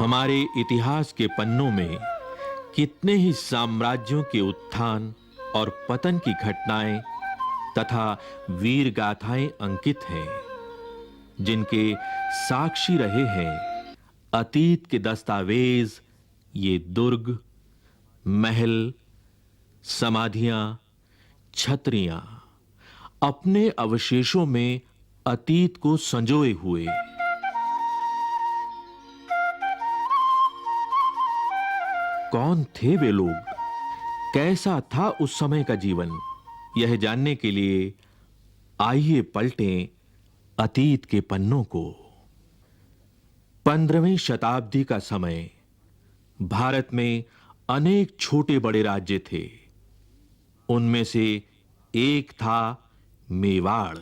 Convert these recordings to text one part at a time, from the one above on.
हमारे इतिहास के पन्नों में कितने ही साम्राज्यों के उत्थान और पतन की घटनाएं तथा वीर गाथाएं अंकित हैं, जिनके साक्षी रहे हैं अतीत के दस्तावेज, ये दुर्ग, महल, समाधियां, छतरियां, अपने अवशेषों में अतीत को संजोए हुए। कौन थे वे लोग? कैसा था उस समय का जीवन? यह जानने के लिए आइए पलटें अतीत के पन्नों को। 15वीं शताब्दी का समय। भारत में अनेक छोटे बड़े राज्य थे। उनमें से एक था मेवाड़।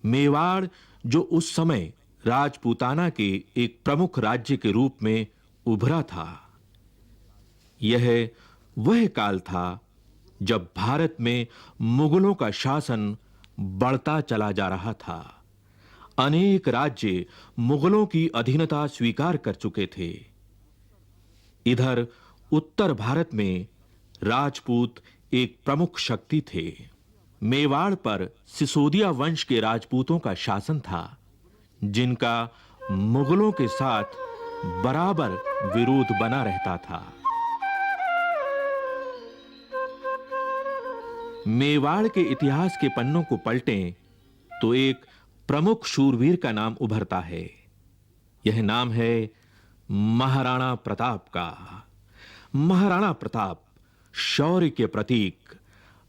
मेवाड़, जो उस समय राजपूताना के एक प्रमुख राज्य के रूप में उभरा था। यह वह काल था जब भारत में मुगलों का शासन बढ़ता चला जा रहा था। अनेक राज्य मुगलों की अधीनता स्वीकार कर चुके थे। इधर उत्तर भारत में राजपूत एक प्रमुख शक्ति थे। मेवाड़ पर सिसोदिया वंश के राजपूतों का शासन था, जिनका मुगलों के साथ बराबर विरोध बना रहता था। मेवाड़ के इतिहास के पन्नों को पलटें तो एक प्रमुख शूरवीर का नाम उभरता है। यह नाम है महाराणा प्रताप का। महाराणा प्रताप शौर्य के प्रतीक,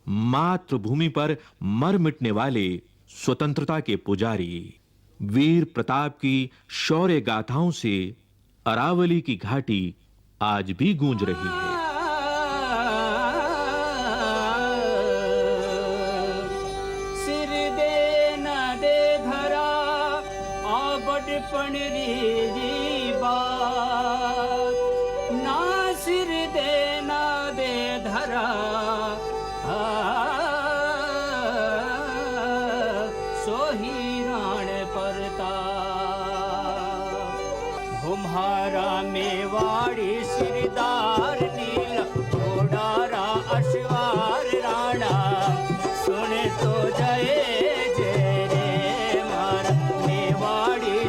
मातृभूमि पर मर मिटने वाले स्वतंत्रता के पुजारी। वीर प्रताप की शौर्य गाथाओं से अरावली की घाटी आज भी गूंज रही है। पंडरी बात ना सिर दे ना दे धरा, सोही राण परता। घुम्हारा मेवाड़ी सिरदार नील घोड़ारा अश्वार राणा, सुन तो जय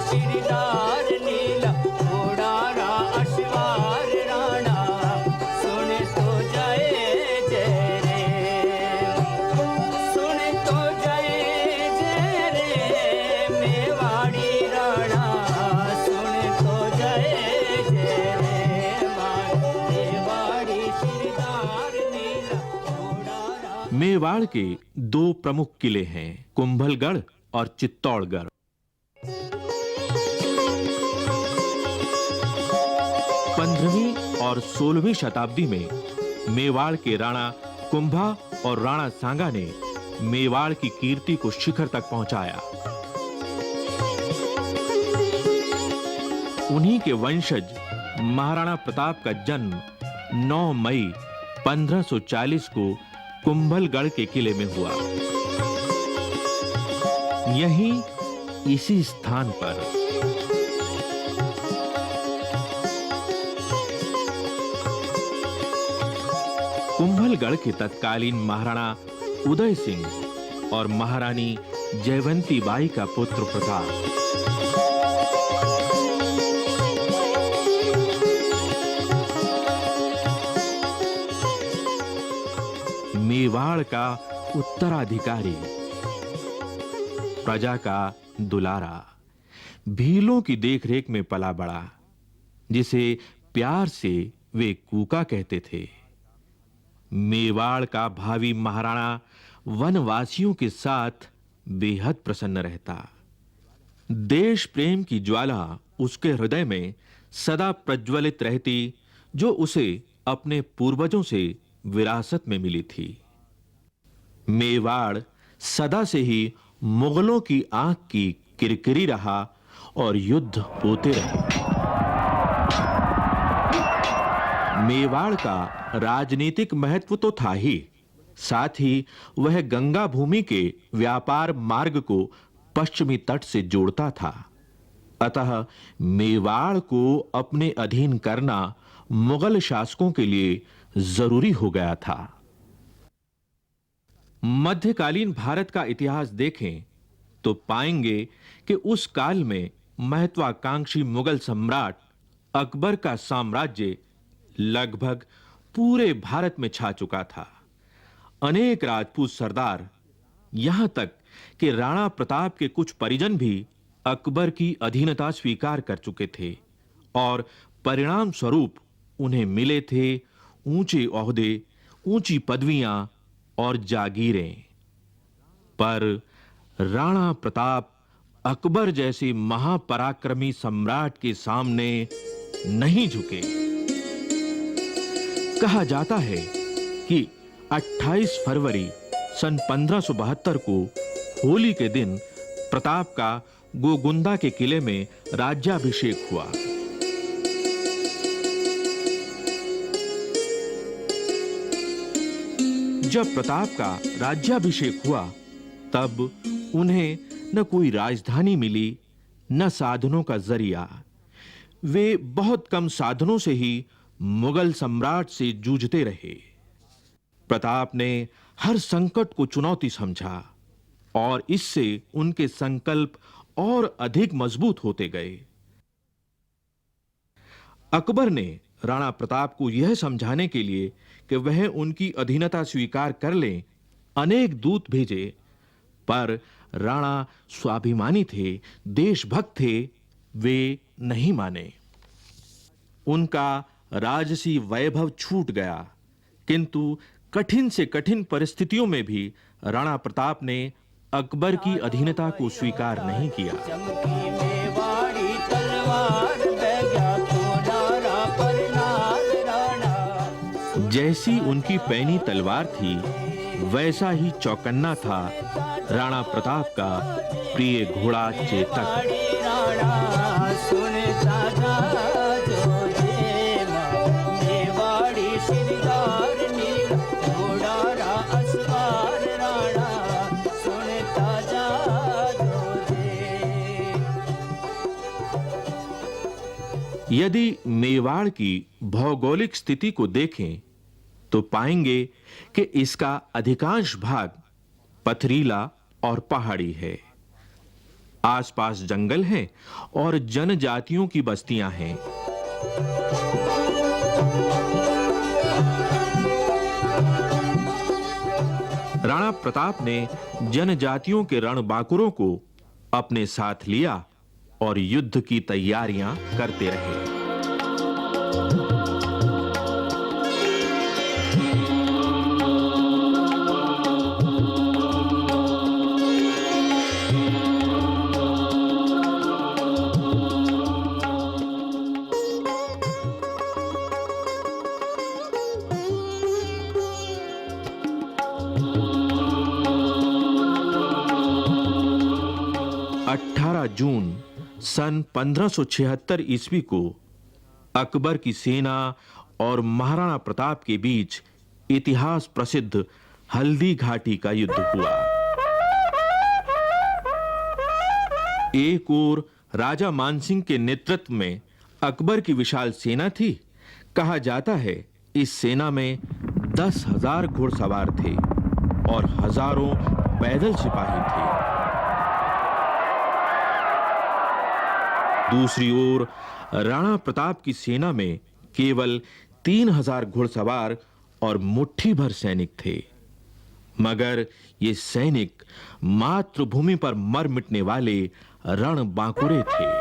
सिरदार नील घोड़ारा अश्वार राणा, सुन तो जय जय रे, सुन तो जय जय रे मेवाड़ी राणा, सुन तो जय जय रे मेवाड़ी सिरदार नील घोड़ारा। मेवाड़ के दो प्रमुख किले हैं, कुंभलगढ़ और चित्तौड़गढ़। 15वीं और 16वीं शताब्दी में मेवाड़ के राणा कुंभा और राणा सांगा ने मेवाड़ की कीर्ति को शिखर तक पहुंचाया। उन्हीं के वंशज महाराणा प्रताप का जन्म 9 मई 1540 को कुंभलगढ़ के किले में हुआ। यहीं इसी स्थान पर कुंभलगढ़ के तत्कालीन महाराणा उदय सिंह और महारानी जयवंती बाई का पुत्र प्रताप मेवाड़ का उत्तराधिकारी, प्रजा का दुलारा, भीलों की देखरेख में पला बड़ा, जिसे प्यार से वे कूका कहते थे। मेवाड़ का भावी महाराणा वनवासियों के साथ बेहद प्रसन्न रहता। देश प्रेम की ज्वाला उसके हृदय में सदा प्रज्वलित रहती, जो उसे अपने पूर्वजों से विरासत में मिली थी। मेवाड़ सदा से ही मुगलों की आंख की किरकिरी रहा और युद्ध होते रहे। मेवाड़ का राजनीतिक महत्व तो था ही, साथ ही वह गंगा भूमि के व्यापार मार्ग को पश्चिमी तट से जोड़ता था। अतः मेवाड़ को अपने अधीन करना मुगल शासकों के लिए जरूरी हो गया था। मध्यकालीन भारत का इतिहास देखें तो पाएंगे कि उस काल में महत्वाकांक्षी मुगल सम्राट अकबर का साम्राज्य लगभग पूरे भारत में छा चुका था। अनेक राजपूत सरदार, यहां तक कि राणा प्रताप के कुछ परिजन भी अकबर की अधीनता स्वीकार कर चुके थे और परिणाम स्वरूप उन्हें मिले थे ऊंचे ओहदे, ऊंची पदवियां और जागीरें। पर राणा प्रताप अकबर जैसे महापराक्रमी सम्राट के सामने नहीं झुके। कहा जाता है कि 28 फरवरी सन 1572 को होली के दिन प्रताप का गोगुंदा के किले में राज्याभिषेक हुआ। जब प्रताप का राज्याभिषेक हुआ तब उन्हें न कोई राजधानी मिली, न साधनों का जरिया। वे बहुत कम साधनों से ही मुगल सम्राट से जूझते रहे। प्रताप ने हर संकट को चुनौती समझा और इससे उनके संकल्प और अधिक मजबूत होते गए। अकबर ने राणा प्रताप को यह समझाने के लिए कि वह उनकी अधीनता स्वीकार कर लें, अनेक दूत भेजे, पर राणा स्वाभिमानी थे, देशभक्त थे, वे नहीं माने। उनका राजसी वैभव छूट गया, किंतु कठिन से कठिन परिस्थितियों में भी राणा प्रताप ने अकबर की अधीनता को स्वीकार नहीं किया। चमकी मेवाड़ी तलवार बैगा कोडारा पर नाग राणा। जैसी उनकी पैनी तलवार थी, वैसा ही चौकन्ना था राणा प्रताप का प्रिय घोड़ा चेतक। राणा सुनता जा जो देवा, मेवाड़ी शिरदार नील घोड़ारा असवार राणा सुनता जा जो दे। यदि मेवाड़ की भौगोलिक स्थिति को देखें तो पाएंगे कि इसका अधिकांश भाग पथरीला और पहाड़ी है। आसपास जंगल हैं और जनजातियों की बस्तियां हैं। राणा प्रताप ने जनजातियों के रणबांकुरों को अपने साथ लिया और युद्ध की तैयारियां करते रहे। जून सन 1576 ईस्वी को अकबर की सेना और महाराणा प्रताप के बीच इतिहास प्रसिद्ध हल्दी घाटी का युद्ध हुआ। एक ओर राजा मानसिंह के नेतृत्व में अकबर की विशाल सेना थी। कहा जाता है इस सेना में 10,000 घुड़सवार थे और हजारों पैदल सिपाही थे। दूसरी ओर राणा प्रताप की सेना में केवल 3,000 घुड़सवार और मुट्ठी भर सैनिक थे, मगर ये सैनिक मातृभूमि पर मर मिटने वाले रणबांकुरे थे।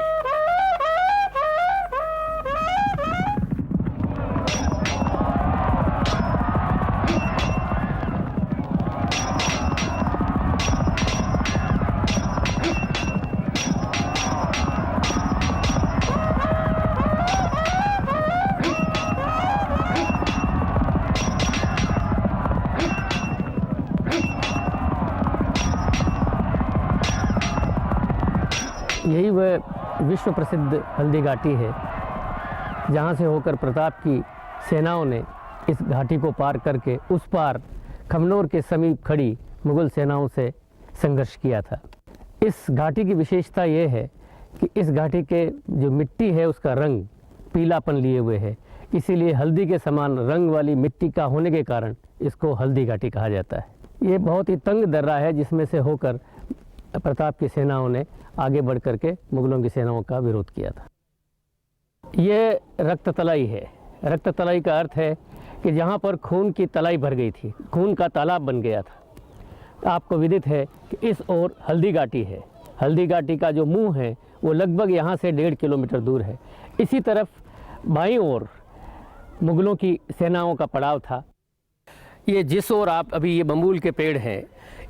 यही वह विश्व प्रसिद्ध हल्दी घाटी है जहाँ से होकर प्रताप की सेनाओं ने इस घाटी को पार करके उस पार खमनोर के समीप खड़ी मुगल सेनाओं से संघर्ष किया था। इस घाटी की विशेषता यह है कि इस घाटी के जो मिट्टी है उसका रंग पीलापन लिए हुए है, इसीलिए हल्दी के समान रंग वाली मिट्टी का होने के कारण इसको हल्दी घाटी कहा जाता है। ये बहुत ही तंग दर्रा है जिसमें से होकर प्रताप की सेनाओं ने आगे बढ़ कर के मुगलों की सेनाओं का विरोध किया था। ये रक्त तलाई है। रक्त तलाई का अर्थ है कि जहाँ पर खून की तलाई भर गई थी, खून का तालाब बन गया था। आपको विदित है कि इस ओर हल्दी घाटी है। हल्दी घाटी का जो मुंह है वो लगभग यहाँ से 1.5 किलोमीटर दूर है। इसी तरफ बाईं ओर मुगलों की सेनाओं का पड़ाव था। ये जिस ओर आप अभी ये बम्बूल के पेड़ हैं,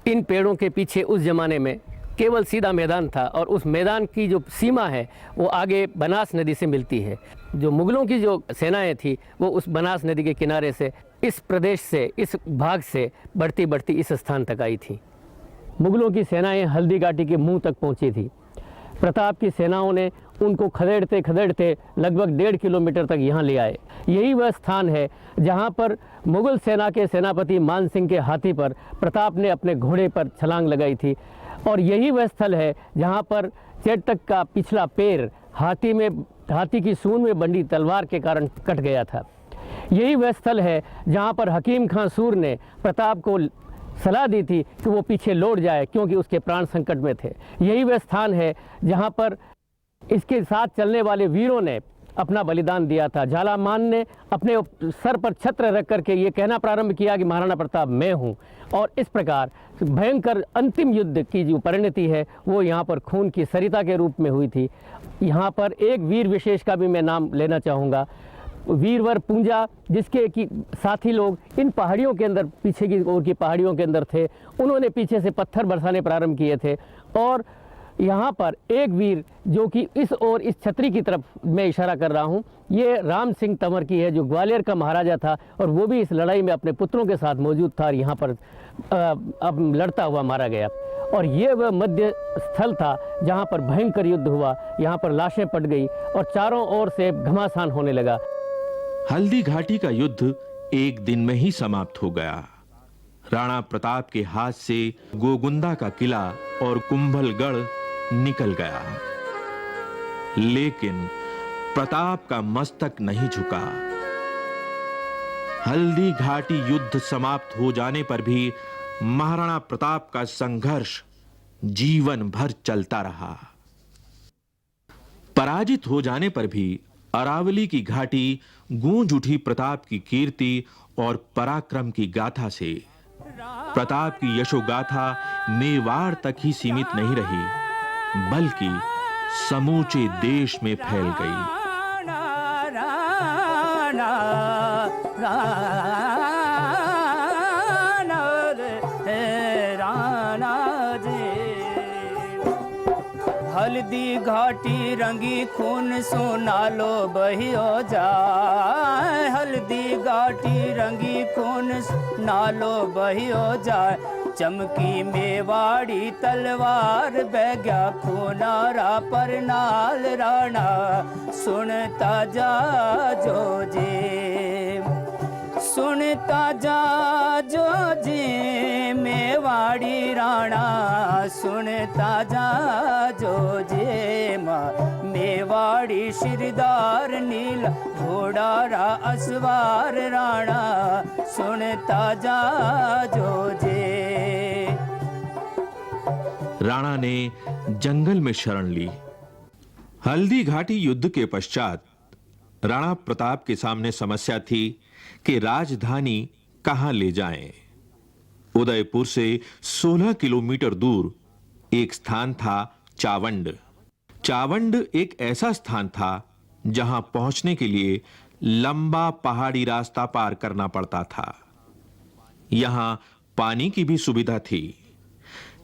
इन पेड़ों के पीछे उस ज़माने में केवल सीधा मैदान था और उस मैदान की जो सीमा है वो आगे बनास नदी से मिलती है। जो मुगलों की जो सेनाएं थी वो उस बनास नदी के किनारे से इस प्रदेश से, इस भाग से बढ़ती बढ़ती इस स्थान तक आई थी। मुगलों की सेनाएं हल्दी घाटी के मुंह तक पहुंची थी। प्रताप की सेनाओं ने उनको खदेड़ते खदेड़ते लगभग 1.5 किलोमीटर तक यहाँ ले आए। यही वह स्थान है जहाँ पर मुगल सेना के सेनापति मान सिंह के हाथी पर प्रताप ने अपने घोड़े पर छलांग लगाई थी, और यही वह स्थल है जहाँ पर चेटक का पिछला पैर हाथी की सूंड में बंधी तलवार के कारण कट गया था। यही वह स्थल है जहाँ पर हकीम खां सूर ने प्रताप को सलाह दी थी कि वो पीछे लौट जाए क्योंकि उसके प्राण संकट में थे। यही वह स्थान है जहाँ पर इसके साथ चलने वाले वीरों ने अपना बलिदान दिया था। झालामान ने अपने सर पर छत्र रख करके ये कहना प्रारंभ किया कि महाराणा प्रताप मैं हूँ, और इस प्रकार भयंकर अंतिम युद्ध की जो परिणति है वो यहाँ पर खून की सरिता के रूप में हुई थी। यहाँ पर एक वीर विशेष का भी मैं नाम लेना चाहूँगा, वीरवर पूंजा, जिसके कि साथी लोग इन पहाड़ियों के अंदर, पीछे की ओर की पहाड़ियों के अंदर थे। उन्होंने पीछे से पत्थर बरसाने प्रारंभ किए थे, और यहाँ पर एक वीर जो कि इस ओर इस छतरी की तरफ मैं इशारा कर रहा हूँ, ये राम सिंह तंवर की है, जो ग्वालियर का महाराजा था, और वो भी इस लड़ाई में अपने पुत्रों के साथ मौजूद था और यहाँ पर अब लड़ता हुआ मारा गया। और ये वह मध्य स्थल था जहाँ पर भयंकर युद्ध हुआ। यहाँ पर लाशें पट गई और चारों ओर से घमासान होने लगा। हल्दी घाटी का युद्ध एक दिन में ही समाप्त हो गया। राणा प्रताप के हाथ से गोगुंदा का किला और कुंभलगढ़ निकल गया, लेकिन प्रताप का मस्तक नहीं झुका। हल्दी घाटी युद्ध समाप्त हो जाने पर भी महाराणा प्रताप का संघर्ष जीवन भर चलता रहा। पराजित हो जाने पर भी अरावली की घाटी गूंज उठी प्रताप की कीर्ति और पराक्रम की गाथा से। प्रताप की यशोगाथा मेवाड़ तक ही सीमित नहीं रही, बल्कि समूचे देश में फैल गई। हल्दी घाटी रंगी खून सोनालो बहियो जाए, हल्दी घाटी रंगी खून नालो बहियो जाए। चमकी मेवाड़ी तलवार बैग्या खूनारा पर नाल राणा सुनता जा जो जे, सुनता जा जो जे मेवाड़ी राणा सुनता जा जो जे मेवाड़ी शिरदार नील घोड़ारा असवार राणा सुनता जा जो जे। राणा ने जंगल में शरण ली। हल्दी घाटी युद्ध के पश्चात राणा प्रताप के सामने समस्या थी कि राजधानी कहां ले जाएं। उदयपुर से 16 किलोमीटर दूर एक स्थान था चावंड। चावंड एक ऐसा स्थान था जहां पहुंचने के लिए लंबा पहाड़ी रास्ता पार करना पड़ता था। यहां पानी की भी सुविधा थी।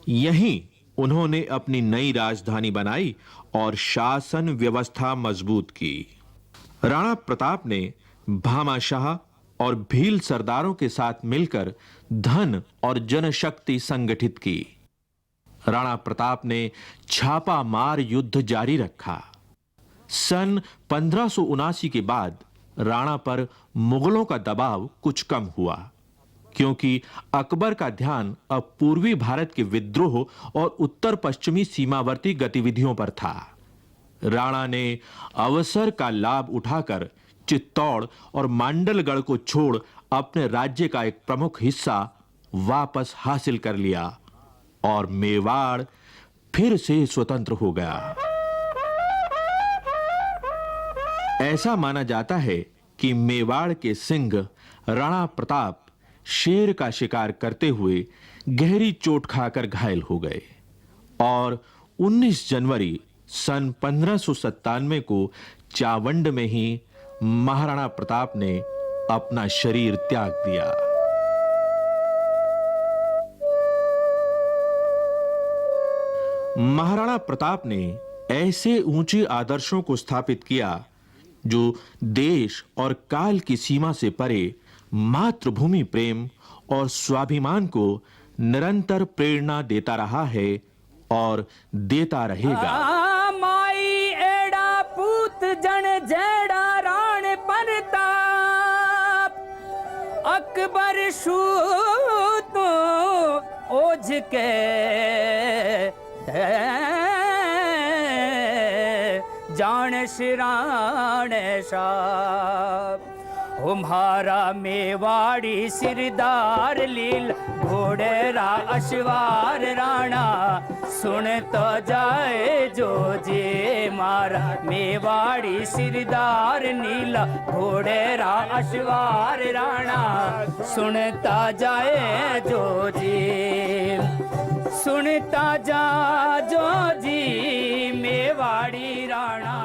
यहीं उन्होंने अपनी नई राजधानी बनाई और शासन व्यवस्था मजबूत की। राणा प्रताप ने भामाशाह और भील सरदारों के साथ मिलकर धन और जनशक्ति संगठित की। राणा प्रताप ने छापा मार युद्ध जारी रखा। सन 1579 के बाद राणा पर मुगलों का दबाव कुछ कम हुआ, क्योंकि अकबर का ध्यान अब पूर्वी भारत के विद्रोह और उत्तर पश्चिमी सीमावर्ती गतिविधियों पर था। राणा ने अवसर का लाभ उठाकर चित्तौड़ और मांडलगढ़ को छोड़ अपने राज्य का एक प्रमुख हिस्सा वापस हासिल कर लिया और मेवाड़ फिर से स्वतंत्र हो गया। ऐसा माना जाता है कि मेवाड़ के सिंह राणा प्रताप शेर का शिकार करते हुए गहरी चोट खाकर घायल हो गए और 19 जनवरी सन 1597 को चावंड में ही महाराणा प्रताप ने अपना शरीर त्याग दिया। महाराणा प्रताप ने ऐसे ऊंचे आदर्शों को स्थापित किया जो देश और काल की सीमा से परे मातृभूमि प्रेम और स्वाभिमान को निरंतर प्रेरणा देता रहा है और देता रहेगा। माई एड़ा पूत जन जेड़ा राण प्रताप अकबर शूत ओझ के जान शिराण साहब हमारा मेवाड़ी सिरदार लील घोड़ेरा अश्वार राणा सुन तो जाए जो जे मारा मेवाड़ी सिरदार नीला घोड़ेरा अश्वार राणा सुनता जाए जो जी सुनता जा जो जी मेवाड़ी राणा